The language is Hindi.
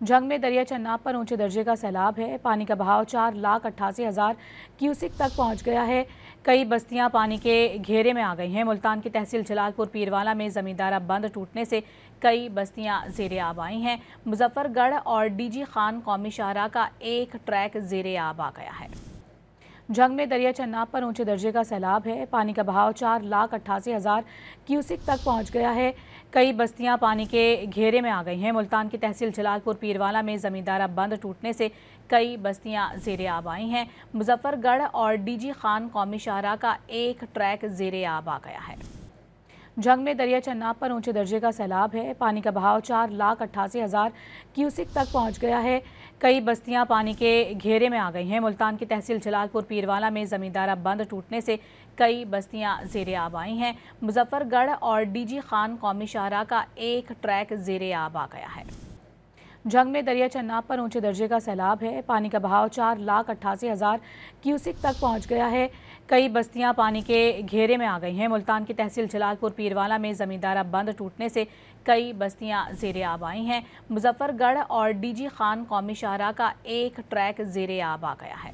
जंग में दरिया चन्नाब पर ऊंचे दर्जे का सैलाब है। पानी का बहाव 4,88,000 क्यूसिक तक पहुंच गया है। कई बस्तियां पानी के घेरे में आ गई हैं। मुल्तान की तहसील जलालपुर पीरवाला में जमींदारा बंद टूटने से कई बस्तियां ज़ेरे आब आई हैं। मुजफ्फरगढ़ और डीजी खान कौमी शाहराह का एक ट्रैक ज़ेरे आब आ गया है। जंग में दरिया चन्नाब पर ऊंचे दर्जे का सैलाब है। पानी का बहाव 4,88,000 क्यूसिक तक पहुंच गया है। कई बस्तियां पानी के घेरे में आ गई हैं। मुल्तान की तहसील जलालपुर पीरवाला में जमींदारा बंद टूटने से कई बस्तियां ज़ेरे आब आई हैं। मुजफ्फरगढ़ और डीजी खान कौमी शाहराह का एक ट्रैक ज़ेरे आब आ गया है। जंग में दरिया चन्नाब पर ऊंचे दर्जे का सैलाब है। पानी का बहाव 4,88,000 क्यूसिक तक पहुंच गया है। कई बस्तियां पानी के घेरे में आ गई हैं। मुल्तान की तहसील जलालपुर पीरवाला में जमींदारा बंद टूटने से कई बस्तियां ज़ेरे आब आई हैं। मुजफ्फरगढ़ और डीजी खान कौमी शाहराह का एक ट्रैक ज़ेरे आब आ गया है। जंग में दरिया चन्नाब पर ऊंचे दर्जे का सैलाब है। पानी का बहाव 4,88,000 क्यूसिक तक पहुंच गया है। कई बस्तियां पानी के घेरे में आ गई हैं। मुल्तान की तहसील जलालपुर पीरवाला में जमींदारा बंद टूटने से कई बस्तियां ज़ेरे आब आई हैं। मुजफ्फरगढ़ और डीजी खान कौमी शाहराह का एक ट्रैक ज़ेरे आब आ गया है।